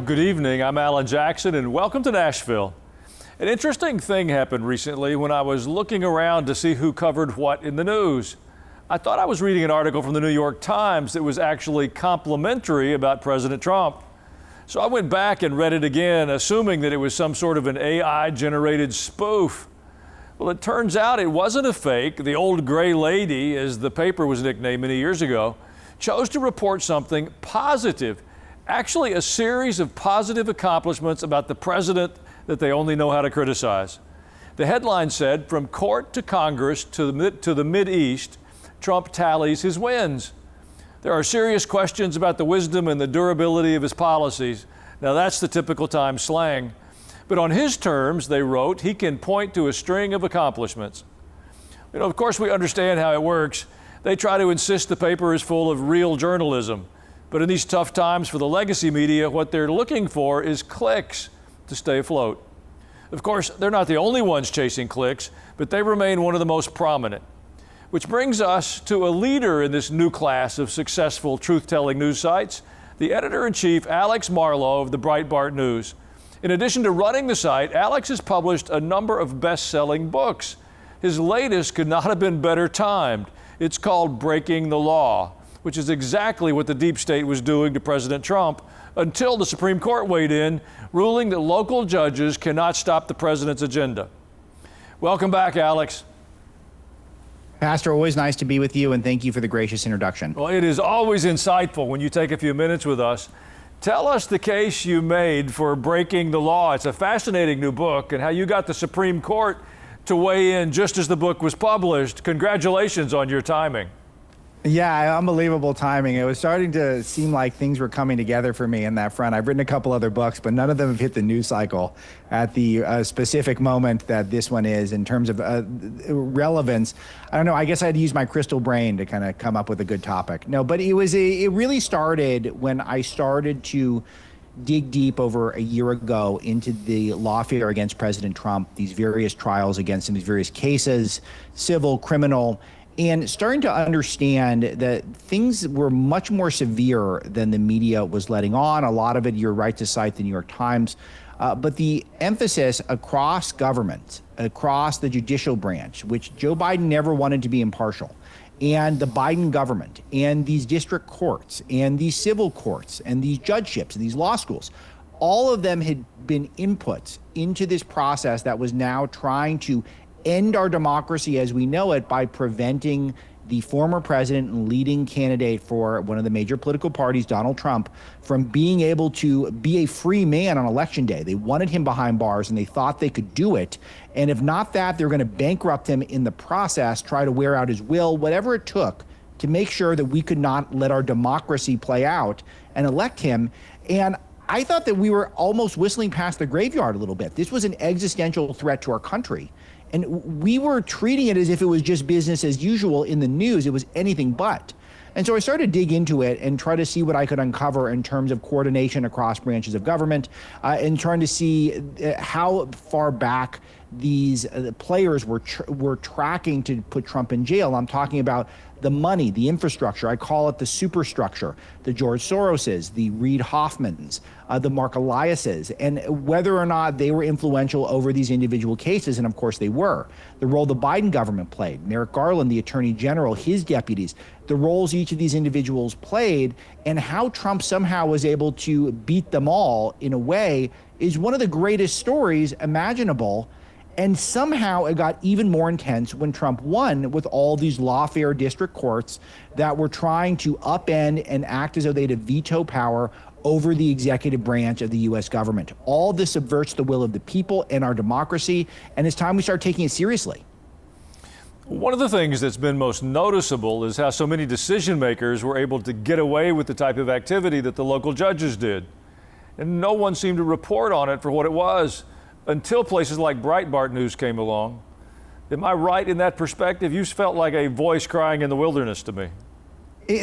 Good evening. I'm Alan Jackson, and welcome to Nashville. An interesting thing happened recently when I was looking around to see who covered what in the news. I thought I was reading an article from the New York Times that was actually complimentary about President Trump. So I went back and read it again, assuming that it was some sort of an AI-generated spoof. Well, it turns out it wasn't a fake. The old gray lady, as the paper was nicknamed many years ago, chose to report something positive. Actually, a series of positive accomplishments about the president that they only know how to criticize. The headline said, "From court to Congress to the Mideast, Trump tallies his wins." There are serious questions about the wisdom and the durability of his policies. Now, that's the typical Times slang. But on his terms, they wrote, he can point to a string of accomplishments. You know, of course, we understand how it works. They try to insist the paper is full of real journalism. But in these tough times for the legacy media, what they're looking for is clicks to stay afloat. Of course, they're not the only ones chasing clicks, but they remain one of the most prominent. Which brings us to a leader in this new class of successful truth-telling news sites, the editor-in-chief, Alex Marlow of the Breitbart News. In addition to running the site, Alex has published a number of best-selling books. His latest could not have been better timed. It's called Breaking the Law, which is exactly what the deep state was doing to President Trump until the Supreme Court weighed in, ruling that local judges cannot stop the president's agenda. Welcome back, Alex. Pastor, always nice to be with you, and thank you for the gracious introduction. Well, it is always insightful when you take a few minutes with us. Tell us the case you made for Breaking the Law. It's a fascinating new book, and how you got the Supreme Court to weigh in just as the book was published. Congratulations on your timing. Yeah, unbelievable timing. It was starting to seem like things were coming together for me in that front. I've written a couple other books, but none of them have hit the news cycle at the specific moment that this one is in terms of relevance. I don't know. I guess I had to use my crystal brain to kind of come up with a good topic. No, but it really started when I started to dig deep over a year ago into the lawfare against President Trump, these various trials against him, these various cases, civil, criminal, and starting to understand that things were much more severe than the media was letting on. A lot of it, you're right to cite the New York Times, but the emphasis across government, across the judicial branch, which Joe Biden never wanted to be impartial, and the Biden government, and these district courts, and these civil courts, and these judgeships, and these law schools, all of them had been inputs into this process that was now trying to end our democracy as we know it by preventing the former president and leading candidate for one of the major political parties, Donald Trump, from being able to be a free man on election day. They wanted him behind bars, and they thought they could do it. And if not that, they're going to bankrupt him in the process, try to wear out his will, whatever it took to make sure that we could not let our democracy play out and elect him. And I thought that we were almost whistling past the graveyard a little bit. This was an existential threat to our country. And we were treating it as if it was just business as usual in the news. It was anything but. And so I started to dig into it and try to see what I could uncover in terms of coordination across branches of government, and trying to see how far back these players were tracking to put Trump in jail. I'm talking about the money, the infrastructure. I call it the superstructure, the George Soroses, the Reid Hoffmans, the Mark Eliases, and whether or not they were influential over these individual cases, and of course they were. The role the Biden government played, Merrick Garland, the Attorney General, his deputies, the roles each of these individuals played, and how Trump somehow was able to beat them all in a way is one of the greatest stories imaginable. And somehow it got even more intense when Trump won with all these lawfare district courts that were trying to upend and act as though they had a veto power over the executive branch of the U.S. government. All this subverts the will of the people and our democracy, and it's time we start taking it seriously. One of the things that's been most noticeable is how so many decision makers were able to get away with the type of activity that the local judges did. And no one seemed to report on it for what it was, until places like Breitbart News came along. Am I right in that perspective? You felt like a voice crying in the wilderness to me.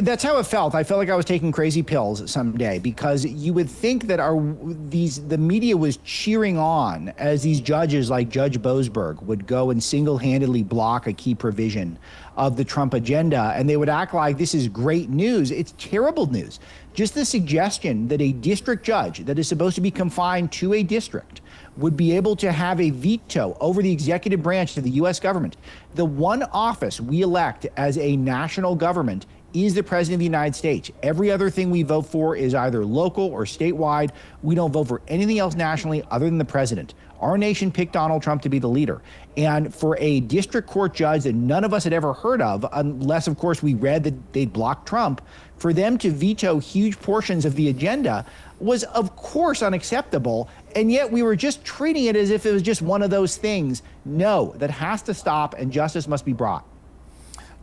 That's how it felt. I felt like I was taking crazy pills someday, because you would think that the media was cheering on as these judges like Judge Boasberg would go and single-handedly block a key provision of the Trump agenda, and they would act like this is great news. It's terrible news. Just the suggestion that a district judge that is supposed to be confined to a district would be able to have a veto over the executive branch of the U.S. government. The one office we elect as a national government is the president of the United States. Every other thing we vote for is either local or statewide. We don't vote for anything else nationally other than the president. Our nation picked Donald Trump to be the leader. And for a district court judge that none of us had ever heard of, unless, of course, we read that they'd blocked Trump, for them to veto huge portions of the agenda was, of course, unacceptable. And yet we were just treating it as if it was just one of those things. No, that has to stop, and justice must be brought.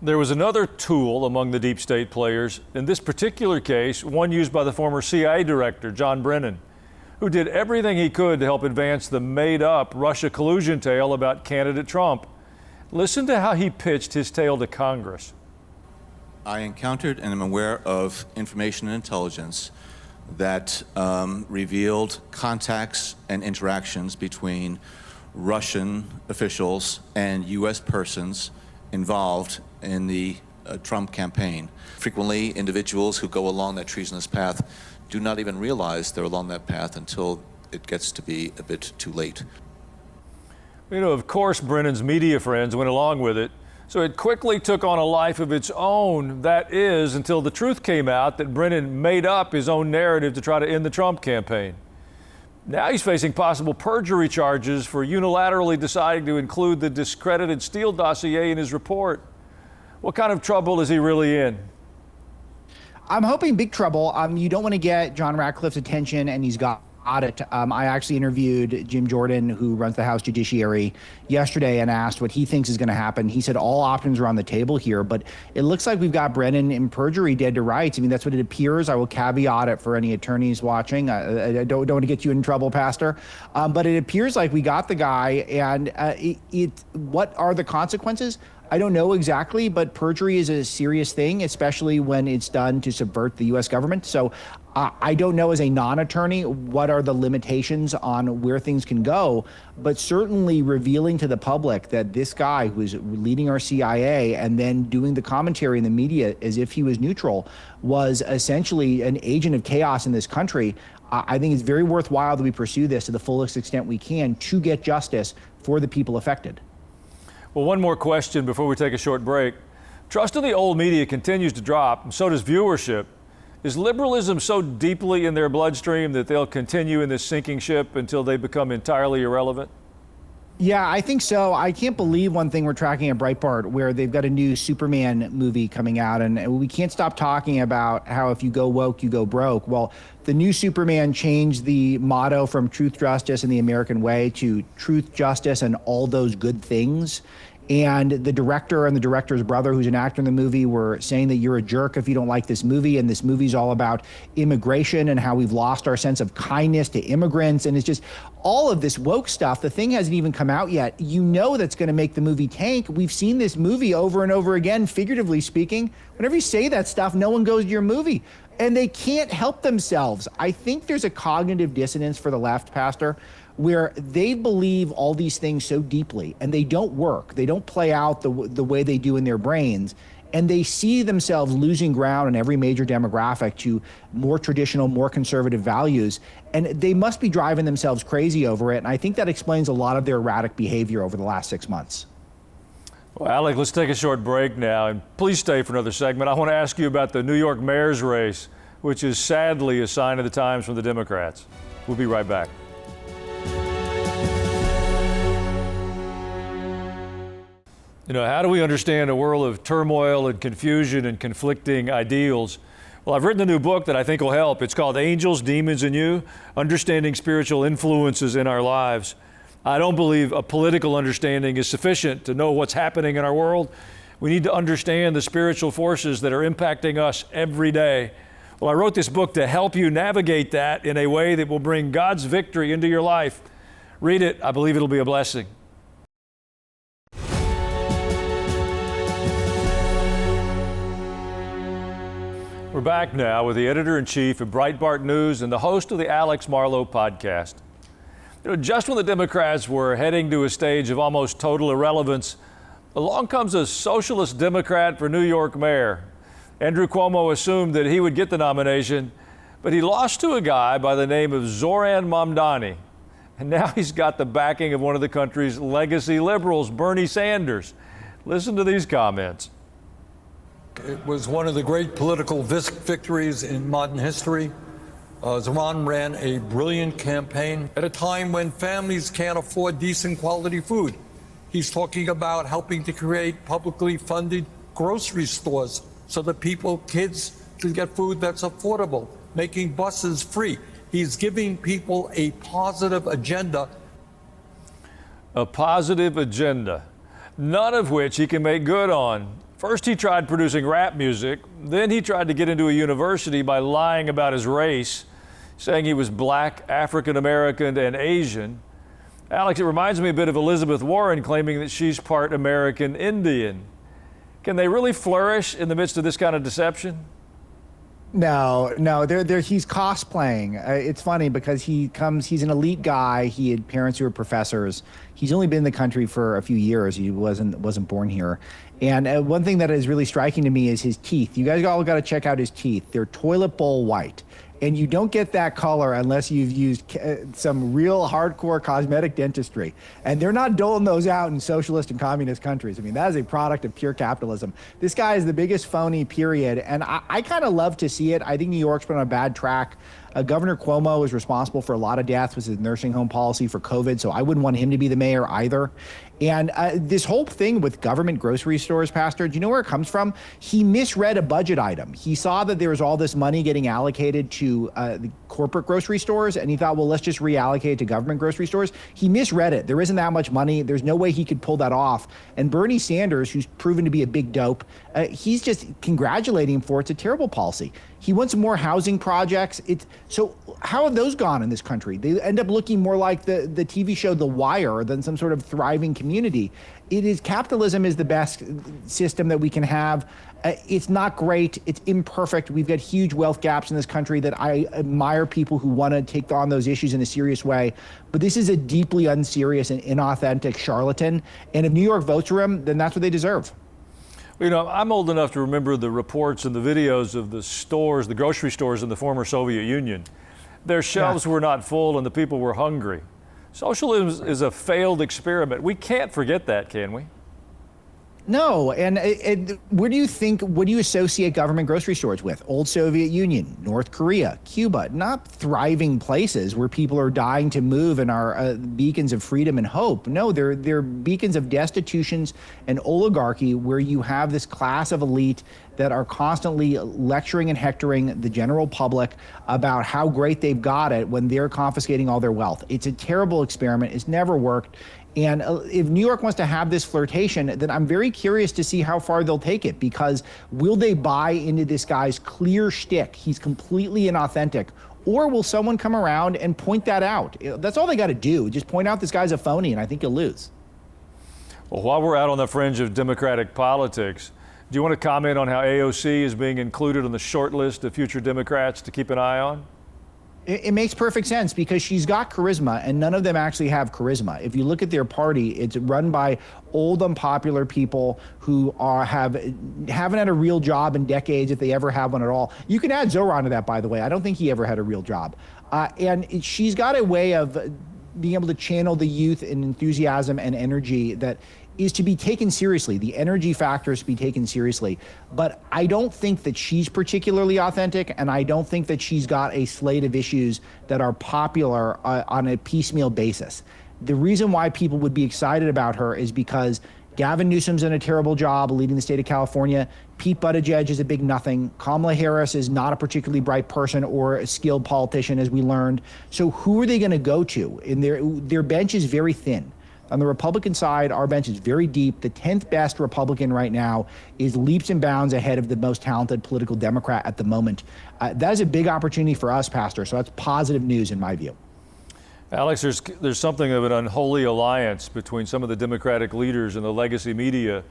There was another tool among the deep state players, in this particular case, one used by the former CIA director, John Brennan, who did everything he could to help advance the made-up Russia collusion tale about candidate Trump. Listen to how he pitched his tale to Congress. I encountered and am aware of information and intelligence that revealed contacts and interactions between Russian officials and U.S. persons involved in the Trump campaign. Frequently, individuals who go along that treasonous path do not even realize they're along that path until it gets to be a bit too late. You know, of course, Brennan's media friends went along with it, so it quickly took on a life of its own. That is, until the truth came out that Brennan made up his own narrative to try to end the Trump campaign. Now he's facing possible perjury charges for unilaterally deciding to include the discredited Steele dossier in his report. What kind of trouble is he really in? I'm hoping big trouble. You don't want to get John Ratcliffe's attention, and he's got it. I actually interviewed Jim Jordan, who runs the House Judiciary, yesterday and asked what he thinks is going to happen. He said all options are on the table here, but it looks like we've got Brennan in perjury dead to rights. I mean, that's what it appears. I will caveat it for any attorneys watching. I don't want to get you in trouble, Pastor. But it appears like we got the guy, and what are the consequences? I don't know exactly, but perjury is a serious thing, especially when it's done to subvert the U.S. government. So I don't know, as a non-attorney, what are the limitations on where things can go, but certainly revealing to the public that this guy who's leading our CIA and then doing the commentary in the media as if he was neutral was essentially an agent of chaos in this country. I think it's very worthwhile that we pursue this to the fullest extent we can to get justice for the people affected. Well, one more question before we take a short break. Trust in the old media continues to drop, and so does viewership. Is liberalism so deeply in their bloodstream that they'll continue in this sinking ship until they become entirely irrelevant? Yeah, I think so. I can't believe one thing we're tracking at Breitbart, where they've got a new Superman movie coming out, and we can't stop talking about how if you go woke, you go broke. Well, the new Superman changed the motto from truth, justice, and the American way to truth, justice, and all those good things. And the director and the director's brother, who's an actor in the movie, were saying that you're a jerk if you don't like this movie. And this movie's all about immigration and how we've lost our sense of kindness to immigrants. And it's just all of this woke stuff. The thing hasn't even come out yet. You know that's going to make the movie tank. We've seen this movie over and over again, figuratively speaking. Whenever you say that stuff, no one goes to your movie. And they can't help themselves. I think there's a cognitive dissonance for the left, Pastor, where they believe all these things so deeply and they don't work. They don't play out the way they do in their brains. And they see themselves losing ground in every major demographic to more traditional, more conservative values. And they must be driving themselves crazy over it. And I think that explains a lot of their erratic behavior over the last 6 months. Well, Alec, let's take a short break now. And please stay for another segment. I want to ask you about the New York mayor's race, which is sadly a sign of the times from the Democrats. We'll be right back. You know, how do we understand a world of turmoil and confusion and conflicting ideals? Well, I've written a new book that I think will help. It's called Angels, Demons, and You, Understanding Spiritual Influences in Our Lives. I don't believe a political understanding is sufficient to know what's happening in our world. We need to understand the spiritual forces that are impacting us every day. Well, I wrote this book to help you navigate that in a way that will bring God's victory into your life. Read it. I believe it'll be a blessing. We're back now with the editor-in-chief of Breitbart News and the host of the Alex Marlow podcast. You know, just when the Democrats were heading to a stage of almost total irrelevance, along comes a socialist Democrat for New York mayor. Andrew Cuomo assumed that he would get the nomination, but he lost to a guy by the name of Zohran Mamdani. And now he's got the backing of one of the country's legacy liberals, Bernie Sanders. Listen to these comments. It was one of the great political victories in modern history. Zohran ran a brilliant campaign at a time when families can't afford decent quality food. He's talking about helping to create publicly funded grocery stores so that kids can get food that's affordable, making buses free. He's giving people a positive agenda. A positive agenda, none of which he can make good on. First, he tried producing rap music. Then he tried to get into a university by lying about his race, saying he was black, African American, and Asian. Alex, it reminds me a bit of Elizabeth Warren claiming that she's part American Indian. Can they really flourish in the midst of this kind of deception? No, he's cosplaying. It's funny because he's an elite guy. He had parents who were professors. He's only been in the country for a few years. He wasn't born here. And one thing that is really striking to me is his teeth. You guys all got to check out his teeth. They're toilet bowl white. And you don't get that color unless you've used some real hardcore cosmetic dentistry. And they're not doling those out in socialist and communist countries. I mean, that is a product of pure capitalism. This guy is the biggest phony, period. And I kind of love to see it. I think New York's been on a bad track. Governor Cuomo is responsible for a lot of deaths with his nursing home policy for COVID, so I wouldn't want him to be the mayor either. And this whole thing with government grocery stores, Pastor, do you know where it comes from? He misread a budget item. He saw that there was all this money getting allocated to the corporate grocery stores, and he thought, well, let's just reallocate it to government grocery stores. He misread it. There isn't that much money. There's no way he could pull that off. And Bernie Sanders, who's proven to be a big dope, he's just congratulating him for it. It's a terrible policy. He wants more housing projects. So how have those gone in this country? They end up looking more like the TV show The Wire than some sort of thriving community. Capitalism is the best system that we can have. It's not great. It's imperfect. We've got huge wealth gaps in this country that I admire people who want to take on those issues in a serious way. But this is a deeply unserious and inauthentic charlatan. And if New York votes for him, then that's what they deserve. You know, I'm old enough to remember the reports and the videos of the stores, the grocery stores in the former Soviet Union. Their shelves were not full and the people were hungry. Socialism is a failed experiment. We can't forget that, can we? No, and what do you associate government grocery stores with? Old Soviet Union, North Korea, Cuba, not thriving places where people are dying to move and are beacons of freedom and hope. No, they're beacons of destitutions and oligarchy where you have this class of elite that are constantly lecturing and hectoring the general public about how great they've got it when they're confiscating all their wealth. It's a terrible experiment. It's never worked. And if New York wants to have this flirtation, then I'm very curious to see how far they'll take it, because will they buy into this guy's clear shtick? He's completely inauthentic. Or will someone come around and point that out? That's all they got to do. Just point out this guy's a phony, and I think you'll lose. Well, while we're out on the fringe of Democratic politics, do you want to comment on how AOC is being included on the short list of future Democrats to keep an eye on? It makes perfect sense because she's got charisma, and none of them actually have charisma. If you look at their party, it's run by old, unpopular people who haven't had a real job in decades, if they ever have one at all. You can add Zohran to that, by the way. I don't think he ever had a real job. And she's got a way of being able to channel the youth and enthusiasm and energy that is to be taken seriously. The energy factor is to be taken seriously. But I don't think that she's particularly authentic, and I don't think that she's got a slate of issues that are popular on a piecemeal basis. The reason why people would be excited about her is because Gavin Newsom's done a terrible job leading the state of California. Pete Buttigieg is a big nothing. Kamala Harris is not a particularly bright person or a skilled politician, as we learned. So who are they going to go to? And their bench is very thin. On the Republican side, our bench is very deep. The 10th best Republican right now is leaps and bounds ahead of the most talented political Democrat at the moment. That is a big opportunity for us, Pastor. So that's positive news in my view. Alex, there's something of an unholy alliance between some of the Democratic leaders and the legacy media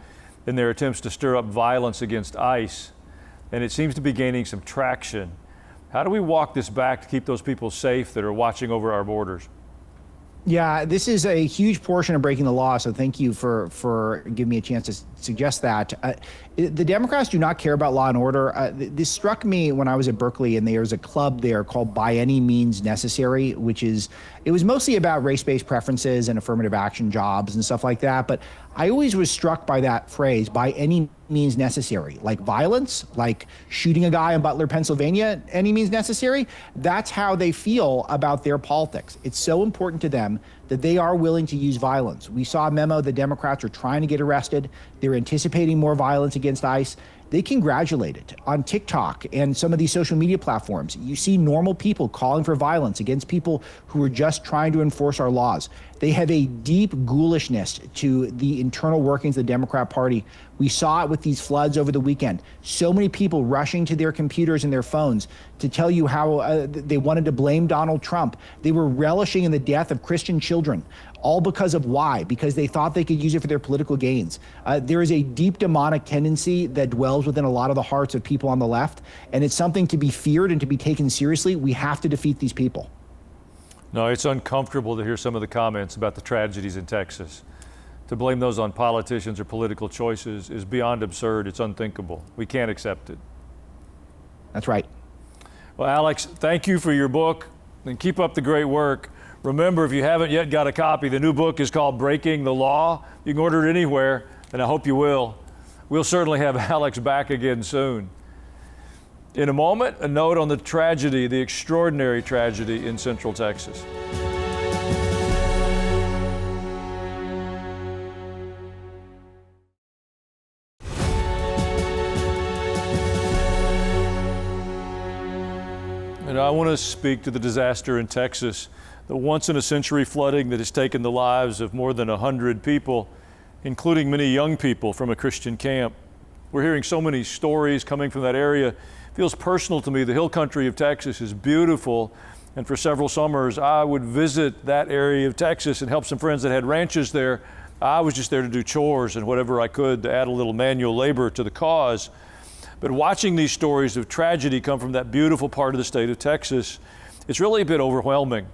in their attempts to stir up violence against ICE. and it seems to be gaining some traction. How do we walk this back to keep those people safe that are watching over our borders? Yeah, this is a huge portion of breaking the law, so thank you for giving me a chance to suggest that. The Democrats do not care about law and order. This struck me when I was at Berkeley, and there was a club there called By Any Means Necessary, it was mostly about race-based preferences and affirmative action jobs and stuff like that, but I always was struck by that phrase, by any means necessary, like violence, like shooting a guy in Butler, Pennsylvania, any means necessary. That's how they feel about their politics. It's so important to them that they are willing to use violence. We saw a memo, the Democrats are trying to get arrested. They're anticipating more violence against ICE. They congratulate it on TikTok and some of these social media platforms. You see normal people calling for violence against people who are just trying to enforce our laws. They have a deep ghoulishness to the internal workings of the Democrat Party. We saw it with these floods over the weekend. So many people rushing to their computers and their phones to tell you how they wanted to blame Donald Trump. They were relishing in the death of Christian children, all because of why? Because they thought they could use it for their political gains. There is a deep demonic tendency that dwells within a lot of the hearts of people on the left, and it's something to be feared and to be taken seriously. We have to defeat these people. No, it's uncomfortable to hear some of the comments about the tragedies in Texas. To blame those on politicians or political choices is beyond absurd. It's unthinkable. We can't accept it. That's right. Well, Alex, thank you for your book, and keep up the great work. Remember, if you haven't yet got a copy, the new book is called Breaking the Law. You can order it anywhere, and I hope you will. We'll certainly have Alex back again soon. In a moment, a note on the tragedy, the extraordinary tragedy in Central Texas. And I want to speak to the disaster in Texas, the once-in-a-century flooding that has taken the lives of more than 100 people, including many young people from a Christian camp. We're hearing so many stories coming from that area. It feels personal to me. The hill country of Texas is beautiful, and for several summers I would visit that area of Texas and help some friends that had ranches there. I was just there to do chores and whatever I could to add a little manual labor to the cause. But watching these stories of tragedy come from that beautiful part of the state of Texas, it's really a bit overwhelming,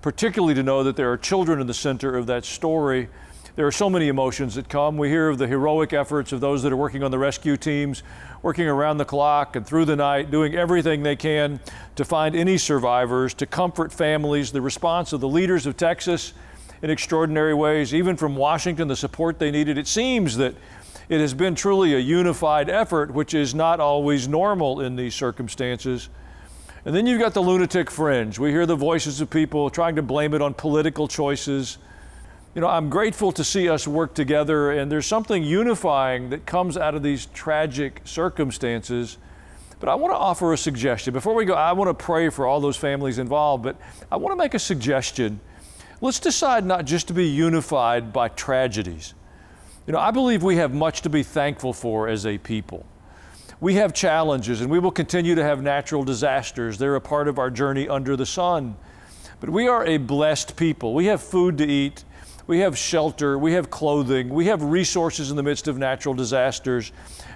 particularly to know that there are children in the center of that story. There are so many emotions that come. We hear of the heroic efforts of those that are working on the rescue teams, working around the clock and through the night, doing everything they can to find any survivors, to comfort families, the response of the leaders of Texas in extraordinary ways, even from Washington, the support they needed. It seems that it has been truly a unified effort, which is not always normal in these circumstances. And then you've got the lunatic fringe. We hear the voices of people trying to blame it on political choices. You know, I'm grateful to see us work together, and there's something unifying that comes out of these tragic circumstances. But I want to offer a suggestion. Before we go, I want to pray for all those families involved, but I want to make a suggestion. Let's decide not just to be unified by tragedies. You know, I believe we have much to be thankful for as a people. We have challenges, and we will continue to have natural disasters. They're a part of our journey under the sun. But we are a blessed people. We have food to eat. We have shelter. We have clothing. We have resources in the midst of natural disasters.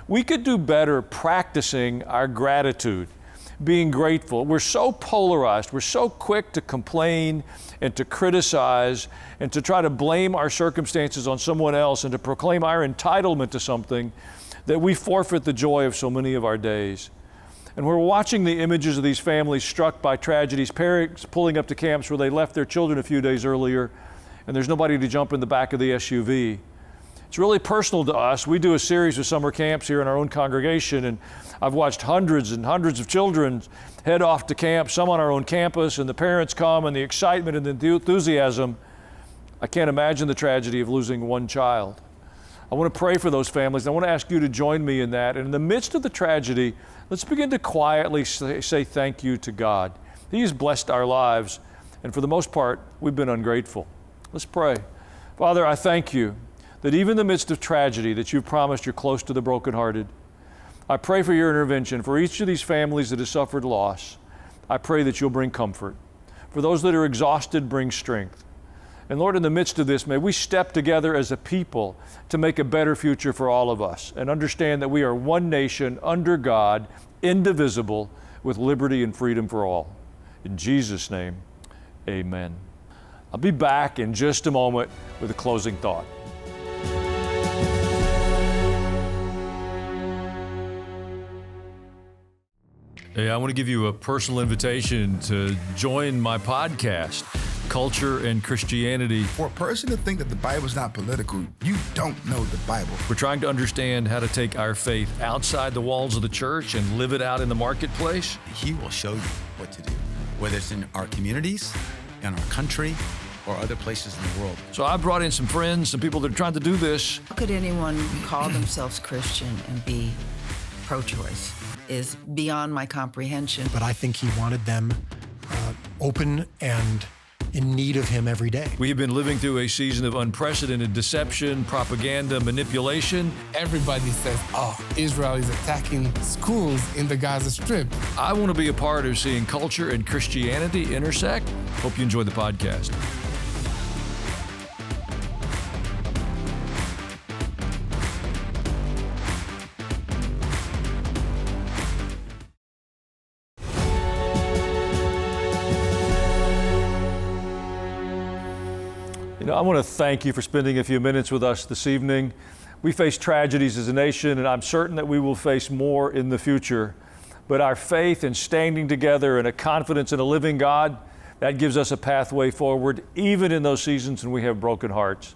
We could do better practicing our gratitude, being grateful. We're so polarized. We're so quick to complain and to criticize and to try to blame our circumstances on someone else and to proclaim our entitlement to something that we forfeit the joy of so many of our days. And we're watching the images of these families struck by tragedies, parents pulling up to camps where they left their children a few days earlier, and there's nobody to jump in the back of the SUV. It's really personal to us. We do a series of summer camps here in our own congregation, and I've watched hundreds and hundreds of children head off to camp, some on our own campus, and the parents come and the excitement and the enthusiasm. I can't imagine the tragedy of losing one child. I want to pray for those families. I want to ask you to join me in that. And in the midst of the tragedy, let's begin to quietly say thank you to God. He has blessed our lives, and for the most part, we've been ungrateful. Let's pray. Father, I thank you that even in the midst of tragedy, that you've promised you're close to the brokenhearted. I pray for your intervention for each of these families that has suffered loss. I pray that you'll bring comfort. For those that are exhausted, bring strength. And Lord, in the midst of this, may we step together as a people to make a better future for all of us and understand that we are one nation under God, indivisible, with liberty and freedom for all. In Jesus' name, amen. I'll be back in just a moment with a closing thought. Hey, I want to give you a personal invitation to join my podcast, Culture and Christianity. For a person to think that the Bible is not political, you don't know the Bible. We're trying to understand how to take our faith outside the walls of the church and live it out in the marketplace. He will show you what to do, whether it's in our communities, in our country, or other places in the world. So I brought in some friends, some people that are trying to do this. How could anyone call themselves Christian and be pro-choice? Is beyond my comprehension. But I think he wanted them open and in need of him every day. We have been living through a season of unprecedented deception, propaganda, manipulation. Everybody says, oh, Israel is attacking schools in the Gaza Strip. I want to be a part of seeing culture and Christianity intersect. Hope you enjoy the podcast. I want to thank you for spending a few minutes with us this evening. We face tragedies as a nation, and I'm certain that we will face more in the future. But our faith in standing together and a confidence in a living God, that gives us a pathway forward, even in those seasons when we have broken hearts.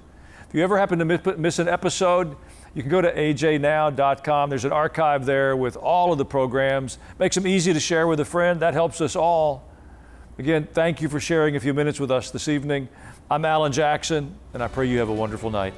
If you ever happen to miss an episode, you can go to ajnow.com. There's an archive there with all of the programs. Makes them easy to share with a friend. That helps us all. Again, thank you for sharing a few minutes with us this evening. I'm Alan Jackson, and I pray you have a wonderful night.